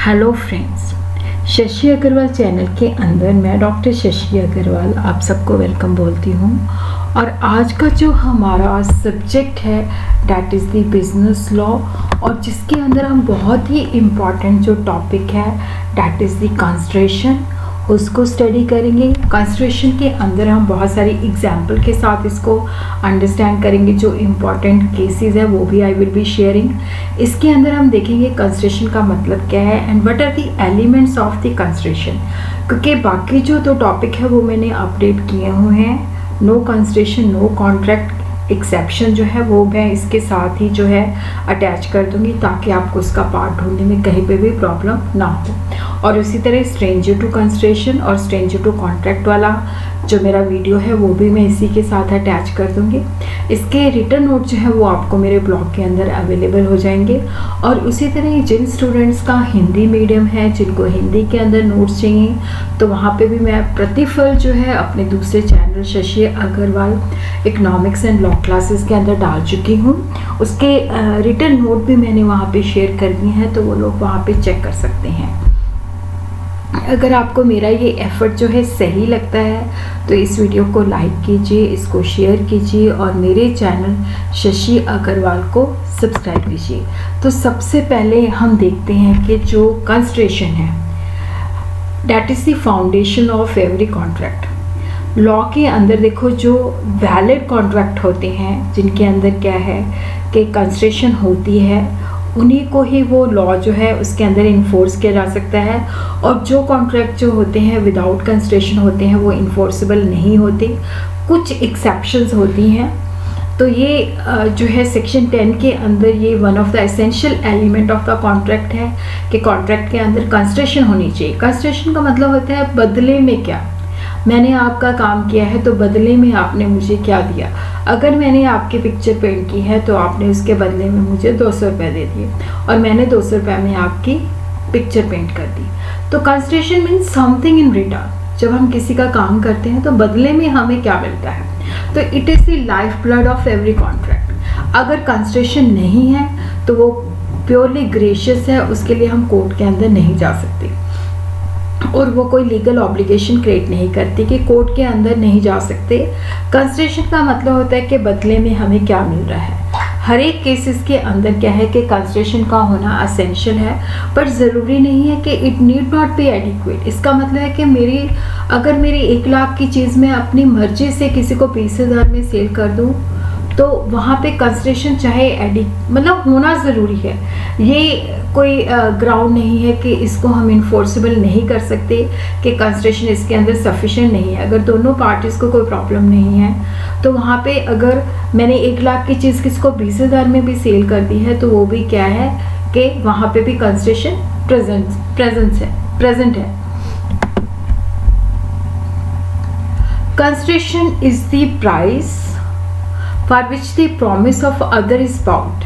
Hello friends, Shashi Agarwal channel के अंदर मैं डॉक्टर शशि अग्रवाल आप सबको वेलकम बोलती हूँ। और आज का जो हमारा सब्जेक्ट है that is the business law, और जिसके अंदर हम बहुत ही इम्पॉर्टेंट जो टॉपिक है डैट इज़ द कंसिडरेशन, उसको स्टडी करेंगे। कंसिडरेशन के अंदर हम बहुत सारी एग्जाम्पल के साथ इसको अंडरस्टैंड करेंगे। जो इम्पॉर्टेंट केसेस है वो भी आई विल बी शेयरिंग। इसके अंदर हम देखेंगे कंसिडरेशन का मतलब क्या है and what are the elements of the consideration, क्योंकि बाकी जो तो टॉपिक है वो मैंने अपडेट किए हुए हैं। No consideration, no contract, exception जो है वो मैं इसके साथ ही जो है अटैच कर दूंगी ताकि आपको उसका पार्ट ढूंढने में कहीं पे भी प्रॉब्लम ना हो। और उसी तरह स्ट्रेंजर टू कंसिडरेशन और स्ट्रेंजर टू कॉन्ट्रैक्ट वाला जो मेरा वीडियो है वो भी मैं इसी के साथ अटैच कर दूंगी। इसके रिटर्न नोट जो है वो आपको मेरे ब्लॉग के अंदर अवेलेबल हो जाएंगे। और उसी तरह जिन स्टूडेंट्स का हिंदी मीडियम है, जिनको हिंदी के अंदर नोट्स चाहिए, तो वहाँ पे भी मैं प्रतिफल जो है अपने दूसरे channel Shashi Agarwal economics and law classes के अंदर डाल चुकी हूँ। उसके रिटर्न नोट भी मैंने वहाँ पे शेयर कर दिए हैं, तो वो लोग वहाँ पे चेक कर सकते हैं। अगर आपको मेरा ये एफर्ट जो है सही लगता है तो इस वीडियो को लाइक कीजिए, इसको शेयर कीजिए और मेरे चैनल शशि अग्रवाल को सब्सक्राइब कीजिए। तो सबसे पहले हम देखते हैं कि जो कंसिडरेशन है that is the foundation of every contract. Law के अंदर देखो, जो वैलिड कॉन्ट्रैक्ट होते हैं जिनके अंदर क्या है कि कंसिडरेशन होती है, उन्हीं को ही वो लॉ जो है उसके अंदर इन्फोर्स किया जा सकता है। और जो कॉन्ट्रैक्ट जो होते हैं विदाउट कंसिडरेशन होते हैं वो इन्फोर्सेबल नहीं होते, कुछ एक्सेप्शंस होती हैं। तो ये जो है सेक्शन 10 के अंदर ये one of the essential element of the contract है कि कॉन्ट्रैक्ट के अंदर कंसिडरेशन होनी चाहिए। कंसिडरेशन का मतलब होता है बदले में क्या, मैंने आपका काम किया है तो बदले में आपने मुझे क्या दिया। अगर मैंने आपकी पिक्चर पेंट की है तो आपने उसके बदले में मुझे 200 रुपये दे दिए और मैंने 200 रुपये में आपकी पिक्चर पेंट कर दी। तो consideration means something in return. जब हम किसी का काम करते हैं तो बदले में हमें क्या मिलता है, तो it is the life blood of every contract. अगर कंसिडरेशन नहीं है तो वो प्योरली ग्रेशियस है, उसके लिए हम कोर्ट के अंदर नहीं जा सकते और वो कोई लीगल ऑब्लिगेशन क्रिएट नहीं करती कि कोर्ट के अंदर नहीं जा सकते। कंसिडरेशन का मतलब होता है कि बदले में हमें क्या मिल रहा है। हर एक केसेस के अंदर क्या है कि कंसिडरेशन का होना असेंशियल है, पर ज़रूरी नहीं है कि it need not be adequate. इसका मतलब है कि अगर मेरी 1 लाख की चीज़ मैं अपनी मर्जी से किसी को 20,000 में सेल कर दूँ तो वहाँ पे कंसिडरेशन चाहे मतलब होना ज़रूरी है। ये कोई ग्राउंड नहीं है कि इसको हम इन्फोर्सेबल नहीं कर सकते कि कंसिडरेशन इसके अंदर सफिशिएंट नहीं है। अगर दोनों पार्टीज़ को कोई प्रॉब्लम नहीं है तो वहाँ पे अगर मैंने 1 लाख की चीज़ किसी को 20,000 में भी सेल कर दी है तो वो भी क्या है कि वहाँ पे भी कंसिडरेशन प्रेजेंट है। Consideration is the price for which the promise of other is bound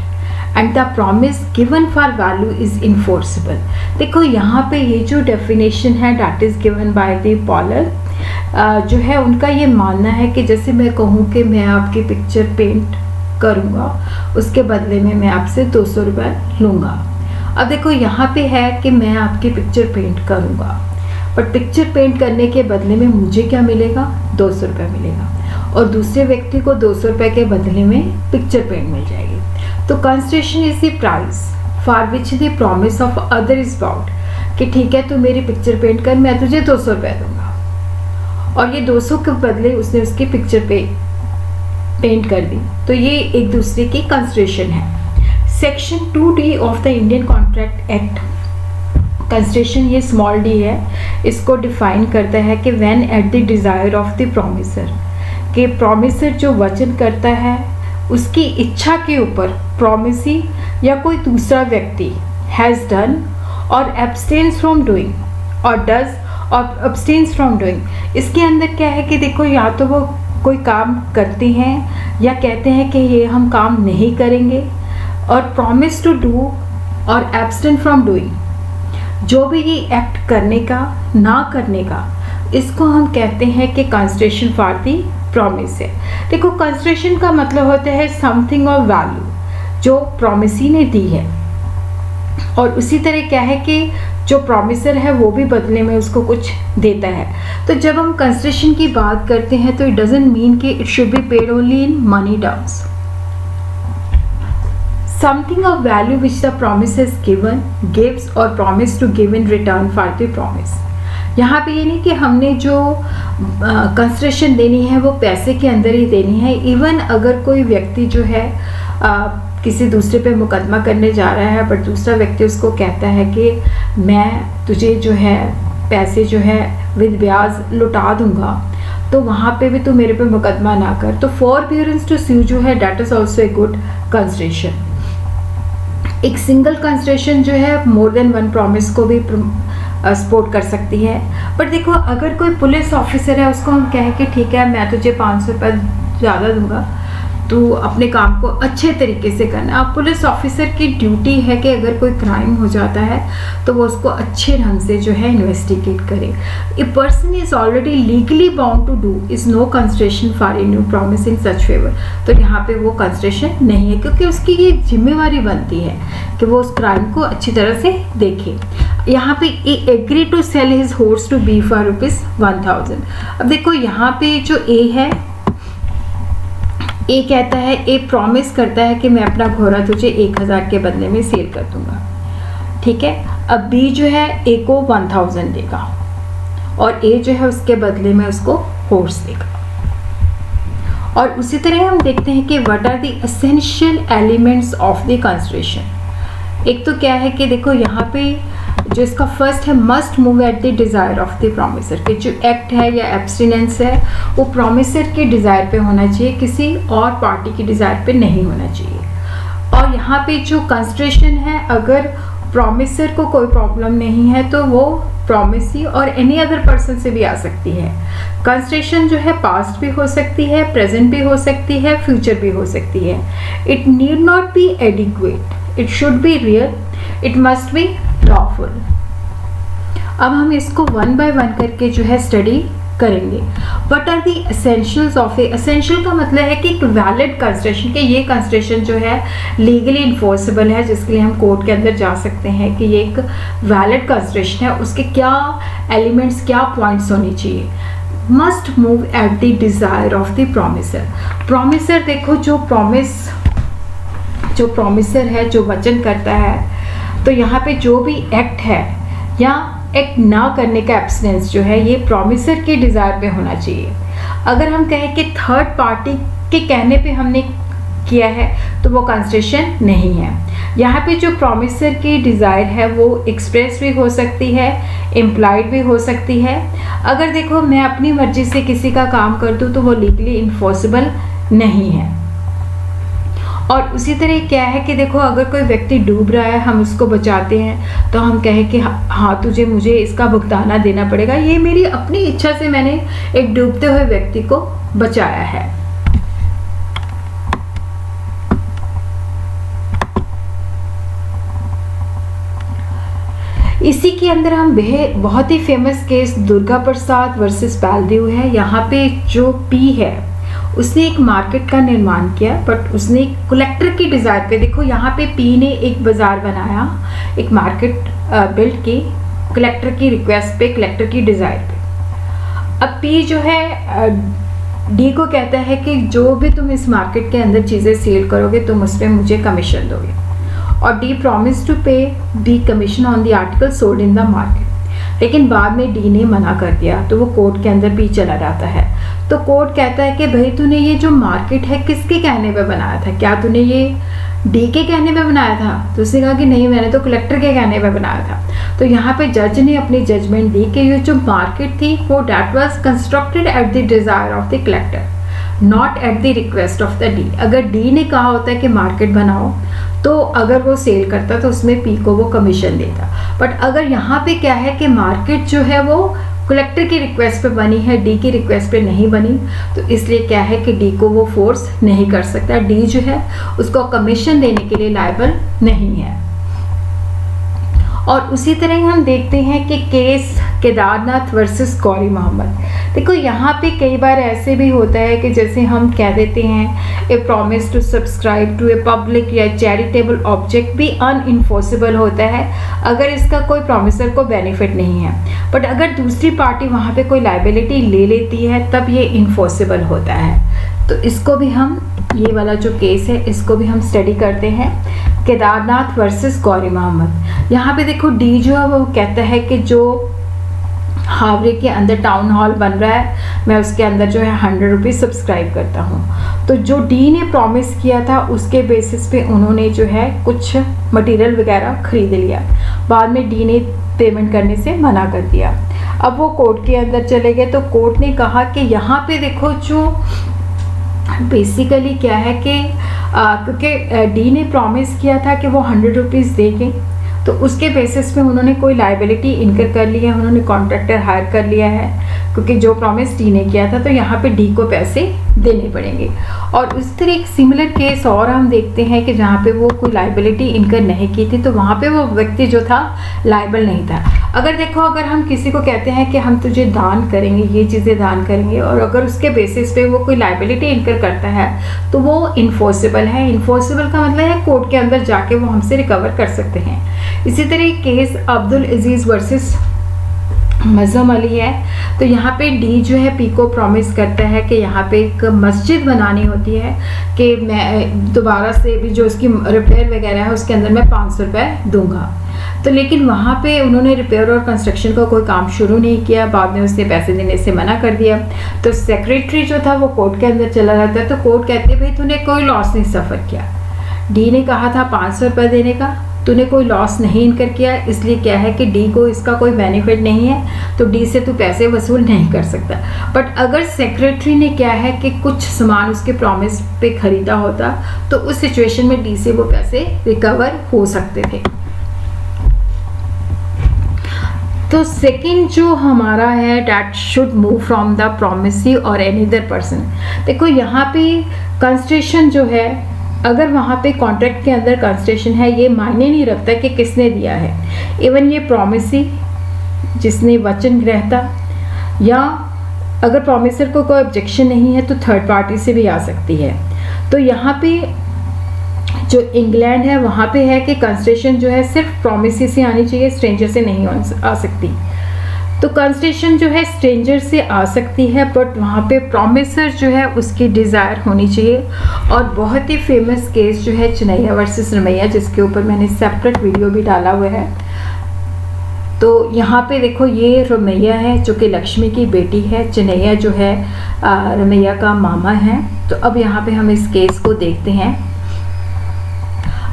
and the promise given for value is enforceable। देखो यहाँ पे ये जो डेफिनेशन है that is given by the Pollard जो है उनका ये मानना है कि जैसे मैं कहूँ कि मैं आपकी पिक्चर पेंट करूँगा, उसके बदले में मैं आपसे 200 रुपये लूँगा। अब देखो यहाँ पे है कि मैं आपकी पिक्चर पेंट करूँगा, बट पिक्चर पेंट करने के बदले में मुझे क्या मिलेगा, 200 रुपये मिलेगा और दूसरे व्यक्ति को 200 रुपये के बदले में पिक्चर पेंट मिल जाएगी। तो consideration is the price for which the promise of other is bound, कि ठीक है तू मेरी पिक्चर पेंट कर, मैं तुझे 200 रुपये दूंगा और ये 200 के बदले उसने उसकी पिक्चर पेंट कर दी। तो ये एक दूसरे की कंसिडरेशन है। Section 2D of the Indian contract act, consideration ये स्मॉल d है, इसको डिफाइन करता है कि when at the desire of the promiser, कि प्रॉमिसर जो वचन करता है उसकी इच्छा के ऊपर प्रॉमिसी या कोई दूसरा व्यक्ति हैज़ डन और एब्सटेन्स फ्रॉम डूइंग और डज और एब्सटेन्स फ्रॉम डूइंग। इसके अंदर क्या है कि देखो, या तो वो कोई काम करते हैं या कहते हैं कि ये हम काम नहीं करेंगे, और प्रॉमिस टू डू और एब्सटेन फ्रॉम डूइंग, जो भी ये एक्ट करने का ना करने का, इसको हम कहते हैं कि कंसिडरेशन फॉर दी प्रॉमिस है। देखो, कंसिडरेशन का मतलब होता है समथिंग ऑफ वैल्यू जो प्रॉमिसी ने दी है। और उसी तरह क्या है कि जो प्रॉमिसर है वो भी बदले में उसको कुछ देता है। तो जब हम कंसिडरेशन की बात करते हैं तो इट डजंट मीन कि it should be paid only in money terms. Something of value which the promise has gives or promise to give in return for the promise। यहाँ पे ये नहीं कि हमने जो कंसिडरेशन देनी है वो पैसे के अंदर ही देनी है। इवन अगर कोई व्यक्ति जो है किसी दूसरे पे मुकदमा करने जा रहा है, बट दूसरा व्यक्ति उसको कहता है कि मैं तुझे जो है पैसे जो है विद ब्याज लुटा दूंगा, तो वहाँ पे भी तू मेरे पे मुकदमा ना कर। तो फॉरबियरेंस टू स्यू जो है that is also a good consideration. एक सिंगल कंसिडरेशन जो है मोर देन वन प्रॉमिस को भी सपोर्ट कर सकती है। बट देखो, अगर कोई पुलिस ऑफिसर है उसको हम कहें कि ठीक है मैं तुझे 500 रुपये ज़्यादा दूंगा, तू अपने काम को अच्छे तरीके से करना। अब पुलिस ऑफिसर की ड्यूटी है कि अगर कोई क्राइम हो जाता है तो वो उसको अच्छे ढंग से जो है इन्वेस्टिगेट करे। A person is already legally bound to do is no consideration for a new promise in such favour. तो यहाँ पे वो कंसिडरेशन नहीं है, क्योंकि उसकी ये जिम्मेवारी बनती है कि वो उस क्राइम को अच्छी तरह से देखे। यहाँ पे A agree to sell his horse to B for ₹1000। अब देखो यहाँ पे जो ए है, ए कहता है, ए प्रॉमिस करता है कि मैं अपना घोड़ा तुझे 1000 के बदले में सेल कर दूंगा, ठीक है। अब बी जो है ए को 1000 देगा और ए जो है उसके बदले में उसको हॉर्स देगा। और उसी तरह हम देखते हैं कि what are the essential elements of the consideration. एक तो क्या है कि देखो यहाँ पे जो इसका फर्स्ट है, must move at the desire of the promiser, कि जो एक्ट है या एब्सटिनेंस है वो प्रॉमिसर के डिज़ायर पे होना चाहिए, किसी और पार्टी की डिज़ायर पे नहीं होना चाहिए। और यहाँ पे जो कंसिडरेशन है, अगर प्रॉमिसर को कोई प्रॉब्लम नहीं है तो वो प्रॉमिसी और एनी अदर पर्सन से भी आ सकती है। कंसिडरेशन जो है पास्ट भी हो सकती है, प्रेजेंट भी हो सकती है, फ्यूचर भी हो सकती है। It need not be adequate, it should be real, it must B lawful. अब हम इसको वन बाय वन करके जो है स्टडी करेंगे। What are the essentials of a, essential का मतलब है कि एक वैलिड कंसिडरेशन, कि ये कंसिडरेशन जो है लीगली इन्फोर्सेबल है, जिसके लिए हम कोर्ट के अंदर जा सकते हैं कि ये एक वैलिड कंसिडरेशन है। उसके क्या एलिमेंट्स, क्या पॉइंट्स होने चाहिए। Must move at the desire of the promiser. Promiser देखो, जो प्रॉमिसर है, जो वचन करता है, तो यहाँ पे जो भी एक्ट है या एक्ट ना करने का एब्सटेंस जो है ये प्रॉमिसर के डिज़ायर पे होना चाहिए। अगर हम कहें कि थर्ड पार्टी के कहने पे हमने किया है तो वो कंसिडरेशन नहीं है। यहाँ पे जो प्रॉमिसर की डिज़ायर है वो एक्सप्रेस भी हो सकती है, इम्प्लाइड भी हो सकती है। अगर देखो मैं अपनी मर्जी से किसी का काम कर दूँ तो वो लीगली इन्फोर्सेबल नहीं है। और उसी तरह क्या है कि देखो, अगर कोई व्यक्ति डूब रहा है, हम उसको बचाते हैं तो हम कहें कि हाँ तुझे मुझे इसका भुगताना देना पड़ेगा, ये मेरी अपनी इच्छा से मैंने एक डूबते हुए व्यक्ति को बचाया है। इसी के अंदर हम बहुत ही famous case Durga Prasad versus पालदेव है। यहाँ पे जो पी है उसने एक मार्केट का निर्माण किया, बट उसने एक कलेक्टर की डिज़ायर पे, देखो यहाँ पे पी ने एक बाज़ार बनाया, एक मार्केट बिल्ड की कलेक्टर की रिक्वेस्ट पे, कलेक्टर की डिज़ायर पे। अब पी जो है डी को कहता है कि जो भी तुम इस मार्केट के अंदर चीज़ें सेल करोगे तुम उस पर मुझे कमीशन दोगे, और डी प्रॉमिस टू पे D commission on the article sold in the market. लेकिन बाद में डी ने मना कर दिया तो वो कोर्ट के अंदर भी चला जाता है। तो कोर्ट कहता है कि भाई तूने ये जो मार्केट है किसके कहने पे बनाया था, क्या तूने ये डी के कहने पे बनाया था? तो उसने कहा कि नहीं, मैंने तो कलेक्टर के कहने पे बनाया था। तो यहाँ पे जज ने अपनी जजमेंट दी कि ये जो मार्केट थी वो that was constructed at the desire of the collector, not at the request of the D. अगर डी ने कहा होता है कि मार्केट बनाओ तो अगर वो सेल करता तो उसमें पी को वो कमीशन देता। बट अगर यहाँ पे क्या है कि मार्केट जो है वो कलेक्टर की रिक्वेस्ट पे बनी है, डी की रिक्वेस्ट पे नहीं बनी, तो इसलिए क्या है कि डी को वो फोर्स नहीं कर सकता। डी जो है उसको कमीशन देने के लिए लायबल नहीं है। और उसी तरह हम देखते हैं कि केस केदारनाथ वर्सेस गौरी मोहम्मद। देखो यहाँ पे कई बार ऐसे भी होता है कि जैसे हम कह देते हैं a promise to subscribe to a public या चैरिटेबल ऑब्जेक्ट भी अनइन्फोर्सेबल होता है अगर इसका कोई प्रॉमिसर को बेनिफिट नहीं है, बट अगर दूसरी पार्टी वहाँ पे कोई लाइबिलिटी ले लेती है तब ये इन्फोर्सेबल होता है। तो इसको भी हम, ये वाला जो केस है इसको भी हम स्टडी करते हैं, केदारनाथ वर्सेस गौरी मोहम्मद। यहाँ पे देखो डी जो है वो कहता है कि जो हावड़े के अंदर टाउन हॉल बन रहा है मैं उसके अंदर जो है 100 रुपीज़ सब्सक्राइब करता हूँ। तो जो डी ने प्रॉमिस किया था उसके बेसिस पे उन्होंने जो है कुछ मटेरियल वगैरह खरीद लिया, बाद में डी ने पेमेंट करने से मना कर दिया। अब वो कोर्ट के अंदर चले गए तो कोर्ट ने कहा कि यहाँ पे देखो जो बेसिकली क्या है कि क्योंकि डी ने प्रॉमिस किया था कि वो 100 रुपीज़ देंगे, तो उसके बेसिस पे उन्होंने कोई लाइबिलिटी इनकर कर लिया है, उन्होंने कॉन्ट्रैक्टर हायर कर लिया है क्योंकि जो प्रॉमिस डी ने किया था, तो यहाँ पे डी को पैसे देने पड़ेंगे। और उस तरह एक सिमिलर केस और हम देखते हैं कि जहाँ पे वो कोई लाइबिलिटी इनकर नहीं की थी तो वहाँ पे वो व्यक्ति जो था लाइबल नहीं था। अगर देखो अगर हम किसी को कहते हैं कि हम तुझे दान करेंगे, ये चीज़ें दान करेंगे, और अगर उसके बेसिस पे वो कोई लाइबिलिटी इनकर करता है तो वो इन्फोर्सेबल है। इन्फोर्सेबल का मतलब है कोर्ट के अंदर जाके वो हमसे रिकवर कर सकते हैं। इसी तरह केस अब्दुल अजीज़ वर्सेस मज़हम अली है, तो यहाँ पे डी जो है पी को प्रॉमिस करता है कि यहाँ पे एक मस्जिद बनानी होती है कि मैं दोबारा से भी जो उसकी रिपेयर वगैरह है उसके अंदर मैं 500 रुपये दूंगा। तो लेकिन वहाँ पे उन्होंने रिपेयर और कंस्ट्रक्शन का कोई काम शुरू नहीं किया, बाद में उसने पैसे देने से मना कर दिया। तो सेक्रेटरी जो था वो कोर्ट के अंदर चला जाता है, तो कोर्ट कहती है भाई तूने कोई लॉस नहीं सफ़र किया, डी ने कहा था 500 रुपये देने का, तूने कोई लॉस नहीं इनकर किया, इसलिए क्या है कि डी को इसका कोई बेनिफिट नहीं है तो डी से तू पैसे वसूल नहीं कर सकता। बट अगर सेक्रेटरी ने क्या है कि कुछ सामान उसके प्रॉमिस पे ख़रीदा होता तो उस सिचुएशन में डी से वो पैसे रिकवर हो सकते थे। तो सेकंड जो हमारा है that should move from the promisee और एनी अदर पर्सन। देखो यहाँ पे कंस्ट्रेशन जो है, अगर वहाँ पे कॉन्ट्रैक्ट के अंदर कंस्ट्रेशन है ये मायने नहीं रखता कि किसने दिया है। इवन ये प्रोमिसी जिसने वचन ग्रहता, या अगर प्रोमिसर को कोई ऑब्जेक्शन नहीं है तो थर्ड पार्टी से भी आ सकती है। तो यहाँ पे जो इंग्लैंड है वहाँ पे है कि कंस्ट्रेशन जो है सिर्फ प्रोमिसी से आनी चाहिए, स्ट्रेंजर से नहीं आ सकती। तो कंस्ट्रेशन जो है स्ट्रेंजर से आ सकती है, बट वहाँ पे प्रॉमिसर जो है उसकी डिज़ायर होनी चाहिए। और बहुत ही फेमस केस जो है चिनैया वर्सेस रमैया, जिसके ऊपर मैंने सेपरेट वीडियो भी डाला हुआ है। तो यहाँ पे देखो ये रमैया है जो कि लक्ष्मी की बेटी है, चिनैया जो है रमैया का मामा है। तो अब यहाँ पे हम इस केस को देखते हैं।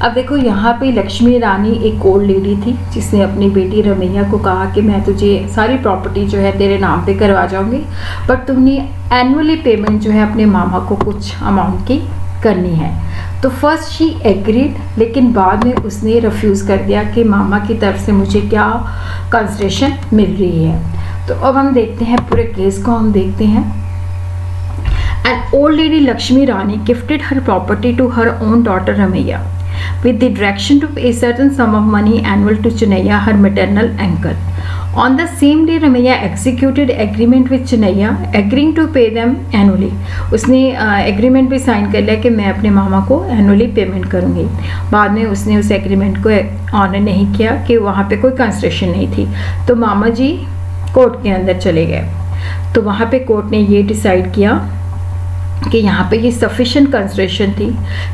अब देखो यहाँ पे लक्ष्मी रानी एक ओल्ड लेडी थी जिसने अपनी बेटी रमैया को कहा कि मैं तुझे सारी प्रॉपर्टी जो है तेरे नाम पे करवा जाऊंगी, बट तुमने एनुअली पेमेंट जो है अपने मामा को कुछ अमाउंट की करनी है। तो फर्स्ट शी एग्रीड, लेकिन बाद में उसने रिफ्यूज़ कर दिया कि मामा की तरफ से मुझे क्या कंसिडरेशन मिल रही है। तो अब हम देखते हैं पूरे केस को, हम देखते हैं। An old lady Lakshmi Rani gifted her property to her own daughter Ramaiya with the direction to pay a certain sum of money annual to Chinnaiya, her maternal uncle. On the same day, Ramaiya executed agreement with Chinnaiya, agreeing to pay them annually. उसने agreement भी sign कर लिया कि मैं अपने मामा को annually payment करूँगी। बाद में उसने उस एग्रीमेंट को ऑनर नहीं किया कि वहाँ पे कोई कंस्ट्रक्शन नहीं थी। तो मामा जी कोर्ट के अंदर चले गए। तो वहाँ पे कोर्ट ने ये डिसाइड किया कि यहाँ पे ये सफिशेंट कंसिडरेशन थी,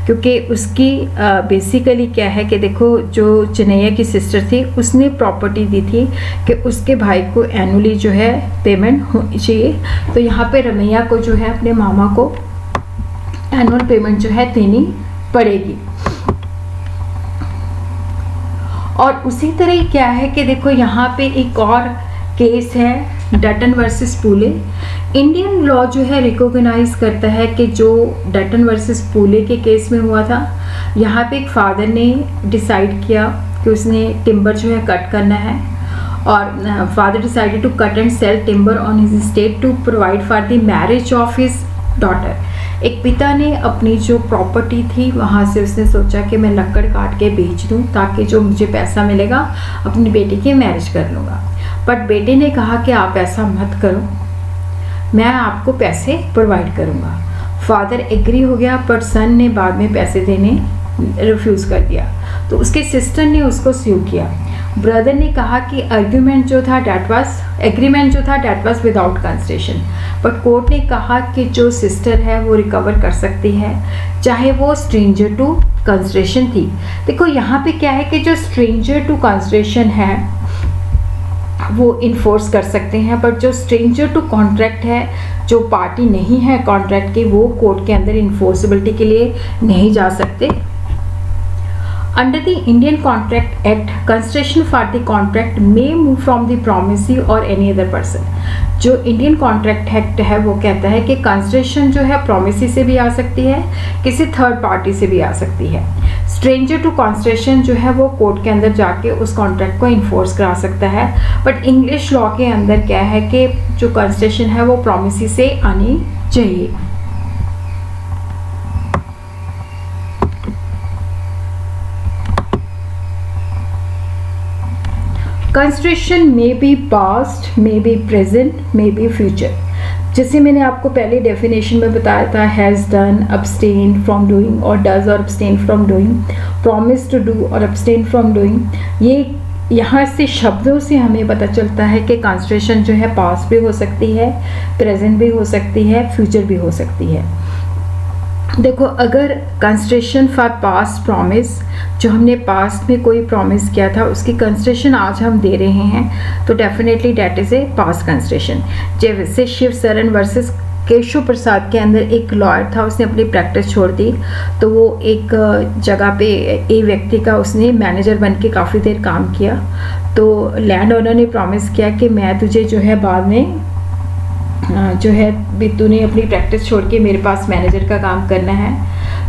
क्योंकि उसकी बेसिकली क्या है कि देखो जो चिनैया की सिस्टर थी उसने प्रॉपर्टी दी थी कि उसके भाई को एनुअली जो है पेमेंट होनी चाहिए। तो यहाँ पे रमैया को जो है अपने मामा को एनुअल पेमेंट जो है देनी पड़ेगी। और उसी तरह क्या है कि देखो यहाँ पे एक और केस है डटन वर्सेस पूले। इंडियन लॉ जो है रिकॉग्नाइज करता है कि जो डटन वर्सेस पूले के केस में हुआ था, यहाँ पे एक फादर ने डिसाइड किया कि उसने टिम्बर जो है कट करना है, और father decided to cut and sell timber on his state to provide for the marriage of his daughter. एक पिता ने अपनी जो प्रॉपर्टी थी वहाँ से उसने सोचा कि मैं लकड़ काट के बेच दूँ ताकि जो मुझे पैसा मिलेगा अपनी बेटी की मैरिज कर लूँगा। बट बेटे ने कहा कि आप ऐसा मत करो, मैं आपको पैसे प्रोवाइड करूँगा। फादर एग्री हो गया, पर सन ने बाद में पैसे देने रिफ्यूज़ कर दिया, तो उसके सिस्टर ने उसको स्यू किया। ब्रदर ने कहा कि एग्रीमेंट जो था that was without consideration, but court ने कहा कि जो सिस्टर है वो रिकवर कर सकती है, चाहे वो स्ट्रेंजर टू कंसिडरेशन थी। देखो यहाँ पे क्या है कि जो स्ट्रेंजर टू कंसिडरेशन है वो इन्फोर्स कर सकते हैं, बट जो स्ट्रेंजर टू कॉन्ट्रैक्ट है, जो पार्टी नहीं है कॉन्ट्रैक्ट की, वो कोर्ट के अंदर इन्फोर्सिबिलिटी के लिए नहीं जा सकते। Under the Indian Contract Act, consideration for the contract may move from the promisee or any other person. जो इंडियन कॉन्ट्रैक्ट एक्ट है वो कहता है कि कंसिडरेशन जो है प्रोमिसी से भी आ सकती है, किसी थर्ड पार्टी से भी आ सकती है। स्ट्रेंजर टू कंसिडरेशन जो है वो कोर्ट के अंदर जाके उस कॉन्ट्रैक्ट को इन्फोर्स करा सकता है, बट इंग्लिश लॉ के अंदर क्या है कि जो कंसिडरेशन है वो प्रोमिसी से आनी चाहिए। Consideration may be past, may be present, may be future. जैसे मैंने आपको पहले डेफिनेशन में बताया था, has done, abstain from doing और डज और abstain from doing, promise to do और अब्सटेन फ्रॉम डूइंग। ये यहाँ से शब्दों से हमें पता चलता है कि कंसिडरेशन जो है पास्ट भी हो सकती है, प्रेजेंट भी हो सकती है, फ्यूचर भी हो सकती है। देखो, अगर कंसिडरेशन फॉर पास्ट प्रॉमिस, जो हमने पास्ट में कोई प्रॉमिस किया था उसकी कंसिडरेशन आज हम दे रहे हैं, तो definitely that is a past consideration. जैसे शिव शरण वर्सेस केशव प्रसाद के अंदर एक लॉयर था, उसने अपनी प्रैक्टिस छोड़ दी, तो वो एक जगह पे एक व्यक्ति का उसने मैनेजर बन के काफ़ी देर काम किया। तो लैंड ओनर ने प्रॉमिस किया कि मैं तुझे जो है बाद में जो है भी तूने अपनी प्रैक्टिस छोड़ के मेरे पास मैनेजर का काम करना है,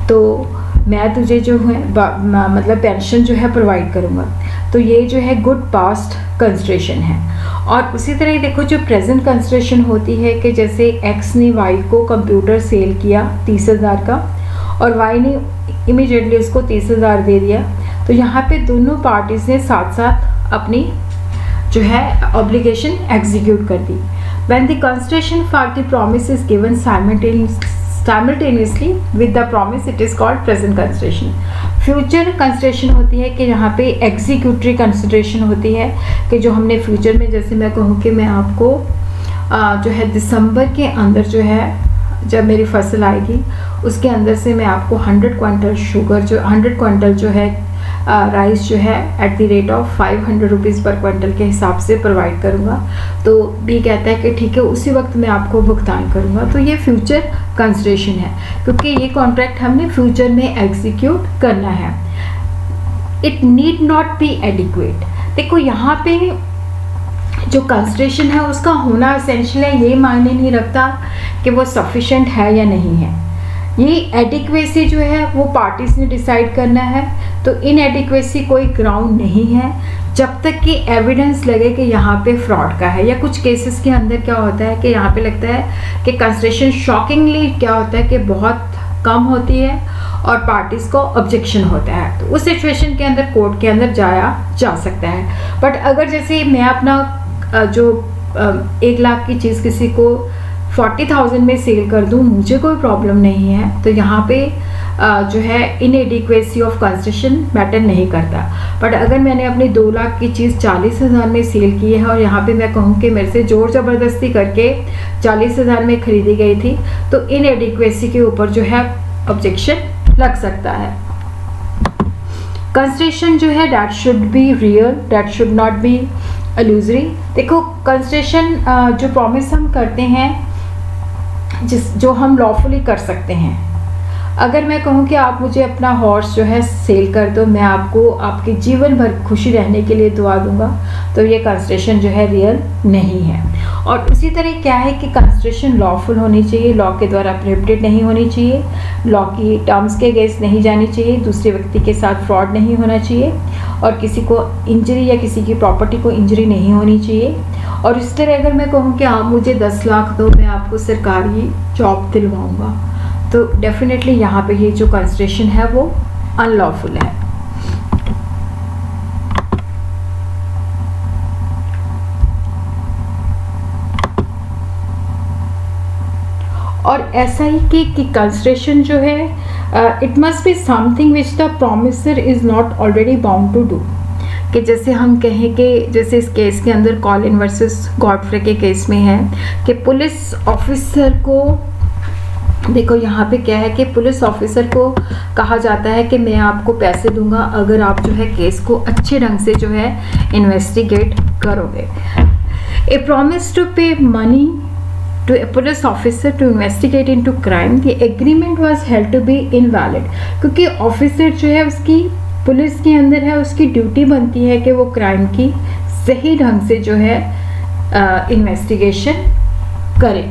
तो मैं तुझे जो है मतलब पेंशन जो है प्रोवाइड करूँगा। तो ये जो है गुड पास्ट कंसिडरेशन है। और उसी तरह देखो, जो प्रेजेंट कंसिडरेशन होती है कि जैसे एक्स ने वाई को कंप्यूटर सेल किया 30,000 का और वाई ने इमीडिएटली उसको 30,000 दे दिया, तो यहाँ पे दोनों पार्टीज ने साथ साथ अपनी जो है ऑब्लिगेशन एग्जीक्यूट कर दी। When the consideration for the promise is given simultaneously with the promise, it is called present consideration. Future consideration होती है कि यहाँ पे एग्जीक्यूटरी कंसिडरेशन होती है कि जो हमने फ्यूचर में, जैसे मैं कहूँ कि मैं आपको जो है दिसंबर के अंदर जो है जब मेरी फसल आएगी उसके अंदर से मैं आपको 100 क्विंटल शुगर जो 100 क्विंटल जो है राइस जो है at the rate of 500 rupees पर क्विंटल के हिसाब से प्रोवाइड करूँगा। तो बी कहता है कि ठीक है, उसी वक्त मैं आपको भुगतान करूँगा। तो ये फ्यूचर कंसिडरेशन है, क्योंकि ये कॉन्ट्रैक्ट हमने फ्यूचर में एग्जीक्यूट करना है। It need not be adequate. देखो, यहाँ पे जो कंसिडरेशन है उसका होना एसेंशियल है, ये मायने नहीं रखता कि वो सफिशेंट है या नहीं है। ये एडिक्वेसी जो है वो पार्टीज ने डिसाइड करना है। तो इनएडिक्वेसी कोई ग्राउंड नहीं है जब तक कि एविडेंस लगे कि यहाँ पे फ्रॉड का है। या कुछ केसेस के अंदर क्या होता है कि यहाँ पे लगता है कि कंसिडरेशन शॉकिंगली क्या होता है कि बहुत कम होती है और पार्टीज को ऑब्जेक्शन होता है, तो उस सिचुएशन के अंदर कोर्ट के अंदर जाया जा सकता है। बट अगर जैसे मैं अपना जो 1 लाख की चीज़ किसी को 40,000 में सेल कर दूं, मुझे कोई प्रॉब्लम नहीं है, तो यहाँ पे जो है इनएडिक्वेसी ऑफ कंसिडरेशन मैटर नहीं करता। बट अगर मैंने अपनी 2 लाख की चीज़ 40,000 में सेल की है और यहाँ पे मैं कहूँ कि मेरे से जोर ज़बरदस्ती करके 40,000 में खरीदी गई थी, तो इनएडिक्वेसी के ऊपर जो है ऑब्जेक्शन लग सकता है। कंसिडरेशन जो है that should be real, that should not be illusory. देखो, कंसिडरेशन जो प्रॉमिस हम करते हैं जो हम लॉफुली कर सकते हैं। अगर मैं कहूँ कि आप मुझे अपना हॉर्स जो है सेल कर दो, मैं आपको आपके जीवन भर खुशी रहने के लिए दुआ दूंगा, तो ये कंसिडरेशन जो है रियल नहीं है। और उसी तरह क्या है कि कंसिडरेशन लॉफुल होनी चाहिए, लॉ के द्वारा प्रोहिबिटेड नहीं होनी चाहिए, लॉ की टर्म्स के अगेंस्ट नहीं जानी चाहिए, दूसरे व्यक्ति के साथ फ्रॉड नहीं होना चाहिए और किसी को इंजरी या किसी की प्रॉपर्टी को इंजरी नहीं होनी चाहिए। और इस तरह अगर मैं कहूँ कि आप मुझे 10 लाख दो, मैं आपको सरकारी जॉब दिलवाऊँगा, तो डेफिनेटली यहाँ पे ये जो कंसिडरेशन है वो अनलॉफुल है। और ऐसा ही कि कंसिडरेशन जो है it must be something which the promisor is not already bound to do. कि जैसे हम कहें कि जैसे इस केस के अंदर कॉलिन वर्सेस गॉडफ्रे के केस में है कि पुलिस ऑफिसर को, देखो यहाँ पे क्या है कि पुलिस ऑफिसर को कहा जाता है कि मैं आपको पैसे दूंगा अगर आप जो है केस को अच्छे ढंग से जो है इन्वेस्टिगेट करोगे। ए प्रॉमिस टू पे money to a police officer to investigate into crime, the agreement was held to be invalid, क्योंकि ऑफिसर जो है उसकी पुलिस के अंदर है, उसकी ड्यूटी बनती है कि वो क्राइम की सही ढंग से जो है इन्वेस्टिगेशन करे।